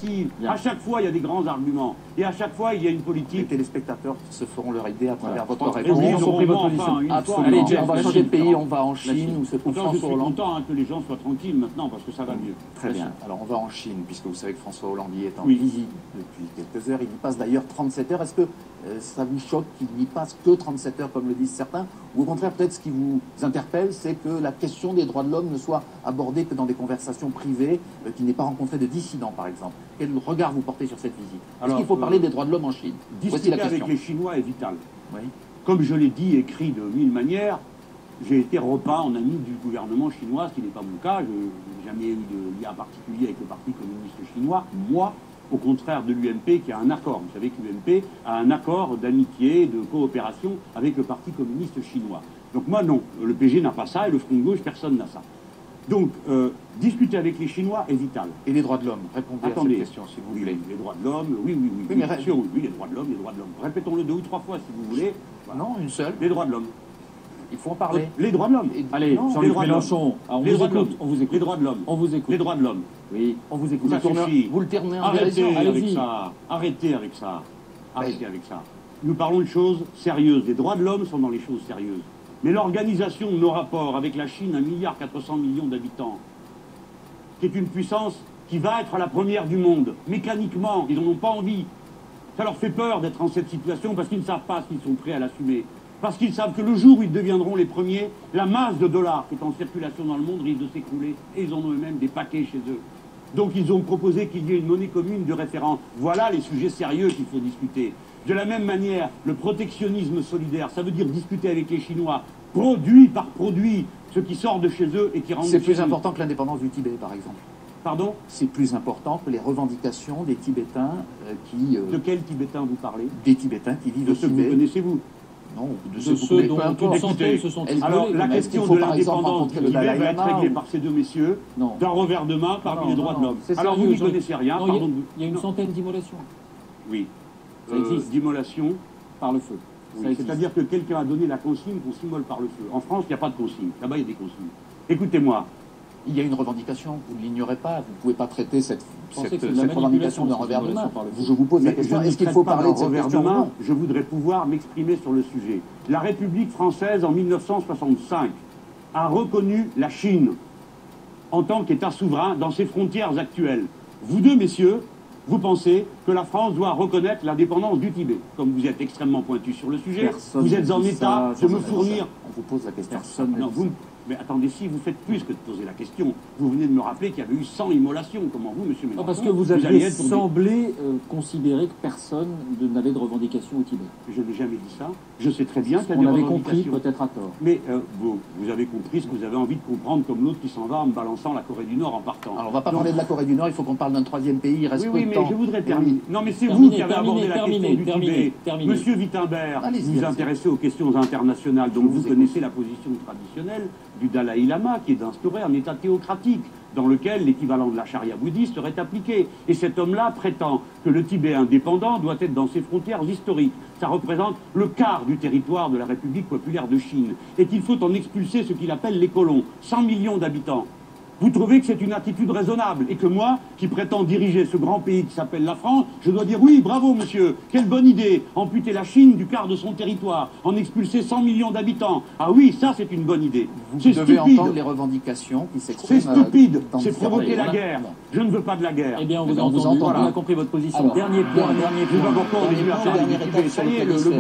facile. Bien. À chaque fois, il y a des grands arguments. Et à chaque fois, il y a une Les politique. téléspectateurs se feront leur idée à travers votre Et réponse. oui, ont compris votre enfin, position. une fois, Absolument. Allez, on Jeff, On va la changer de Chine. pays, on va en La Chine, où c'est Pourtant, je François suis Hollande. content que les gens soient tranquilles maintenant, parce que ça va mieux. Très bien. Alors on va en Chine, puisque vous savez que François Hollande y est en Oui. visite depuis quelques heures. Il y passe d'ailleurs 37 heures. Est-ce que ça vous choque qu'il n'y passe que 37 heures, comme le disent certains? Ou au contraire, peut-être ce qui vous interpelle, c'est que la question des droits de l'homme ne soit abordée que dans des conversations privées, qu'il n'ait pas rencontré de dissidents, par exemple. Quel regard vous portez sur cette visite? Est-ce Alors, qu'il faut parler des droits de l'homme en Chine? Voici Discuter la question. avec les Chinois est vital. Oui. Comme je l'ai dit, écrit de mille manières, j'ai été repeint en ami du gouvernement chinois, ce qui n'est pas mon cas. Je n'ai jamais eu de lien particulier avec le Parti communiste chinois. Moi, au contraire de l'UMP qui a un accord. Vous savez que l'UMP a un accord d'amitié, de coopération avec le Parti communiste chinois. Donc moi, non. Le PG n'a pas ça et le Front de gauche, personne n'a ça. Donc, discuter avec les Chinois est vital. Et les droits de l'homme? Répondez à Attendez. cette question, s'il vous Oui, plaît. les droits de l'homme, oui, mais bien sûr, oui, les droits de l'homme, les droits de l'homme. Répétons-le 2 ou 3 fois si vous voulez. Voilà. Non, une seule. Les droits de l'homme. Il faut en parler. Les droits de l'homme. Allez, Non, les Jean-Luc droits de l'homme. Mélenchon, on Les vous droits de l'homme. écoute, on vous écoute. Les droits de l'homme. On vous écoute. Les droits de l'homme. Oui, on vous écoute. Ça suffit. Vous le tournez en Arrêtez dérision. avec Allez-y. ça. Arrêtez avec ça. Arrêtez avec ça. Nous parlons de choses sérieuses. Les droits de l'homme sont dans les choses sérieuses. Mais l'organisation de nos rapports avec la Chine, 1,4 milliard d'habitants, qui est une puissance qui va être la première du monde, mécaniquement, ils n'en ont pas envie. Ça leur fait peur d'être en cette situation parce qu'ils ne savent pas s'ils sont prêts à l'assumer. Parce qu'ils savent que le jour où ils deviendront les premiers, la masse de dollars qui est en circulation dans le monde risque de s'écrouler et ils en ont eux-mêmes des paquets chez eux. Donc ils ont proposé qu'il y ait une monnaie commune de référence. Voilà les sujets sérieux qu'il faut discuter. De la même manière, le protectionnisme solidaire, ça veut dire discuter avec les Chinois, produit par produit, ce qui sort de chez eux et qui rentre C'est chez plus eux. important que l'indépendance du Tibet, par exemple. Pardon? C'est plus important que les revendications des Tibétains De quel Tibétain vous parlez? des Tibétains qui vivent De au ceux que vous Tibet. connaissez-vous? Non, De que vous ceux connaissez, dont peu importe. toute santé Écoutez, se sont est-ce- Alors, isolés. la mais est-ce qu'il question faut, de par exemple, l'indépendance rencontrer du le Tibet Dalai va être Lama réglée ou- par ces deux messieurs Non. d'un revers de main parmi Non, les droits non, de l'homme. c'est Alors vous sérieux, n'y connaissez rien, Non, pardon. il y a une Non. centaine d'immolations Oui. Ça existe. D'immolation. par le feu. Oui. Ça existe. C'est-à-dire que quelqu'un a donné la consigne qu'on s'immole par le feu. En France, il n'y a pas de consigne. Là-bas, il y a des consignes. Écoutez-moi. Il y a une revendication, vous ne l'ignorez pas, vous ne pouvez pas traiter cette pensez que c'est de la revendication d'un manipulation, revers de main. par le feu. Je vous pose la Mais question, je ne est-ce qu'il traite faut pas parler d'un de cette revers de question ou main. non? Je voudrais pouvoir m'exprimer sur le sujet. La République française, en 1965, a reconnu la Chine en tant qu'État souverain dans ses frontières actuelles. Vous deux, messieurs, vous pensez que la France doit reconnaître l'indépendance du Tibet. Comme vous êtes extrêmement pointu sur le sujet, Personne vous ne êtes en dit état ça, de me Jean-Jacques fournir... Rousseau. On vous pose la question. Personne. ne Non, dit vous... ça. Mais attendez, si vous faites plus que de poser la question, vous venez de me rappeler qu'il y avait eu 100 immolations. Comment vous, monsieur Mélenchon, Non, parce que vous allez aviez être pour des- semblé considérer que personne n'avait de revendication au Tibet. Je n'ai jamais dit ça. Je sais très bien qu'il y a On des avait compris, revendications. peut-être à tort. Mais vous avez compris ce que vous avez envie de comprendre, comme l'autre qui s'en va en me balançant la Corée du Nord en partant. Alors on va pas Donc, parler de la Corée du Nord, il faut qu'on parle d'un troisième pays, il reste Oui, peu oui, de mais temps. je voudrais Oui. terminer. Non, mais c'est vous Terminez, qui avez abordé la terminez, question du terminez, Tibet. terminez. Monsieur Wittenberg, Allez-y, vous vous allez-y. intéressez aux questions internationales, donc Je vous vous écoute. connaissez la position traditionnelle du Dalai Lama, qui est d'instaurer un État théocratique, dans lequel l'équivalent de la charia bouddhiste serait appliqué. Et cet homme-là prétend que le Tibet indépendant doit être dans ses frontières historiques. Ça représente le quart du territoire de la République populaire de Chine. Et qu'il faut en expulser ce qu'il appelle les colons, 100 millions d'habitants. Vous trouvez que c'est une attitude raisonnable et que moi, qui prétends diriger ce grand pays qui s'appelle la France, je dois dire oui, bravo monsieur, quelle bonne idée, amputer la Chine du quart de son territoire, en expulser 100 millions d'habitants. Ah oui, ça c'est une bonne idée. Vous C'est devez stupide. entendre les revendications qui s'expriment. C'est stupide, dans c'est différents provoquer pays. la Voilà. guerre. Je ne veux pas de la guerre. Eh bien, on Eh vous bien, a on vous entendu, entend. on a compris votre position. Alors, dernier point, dernier dernier Je ne vais point. encore Dernier réduire à point, parler du dernière Tibet. étape Ça sur y est, lequel le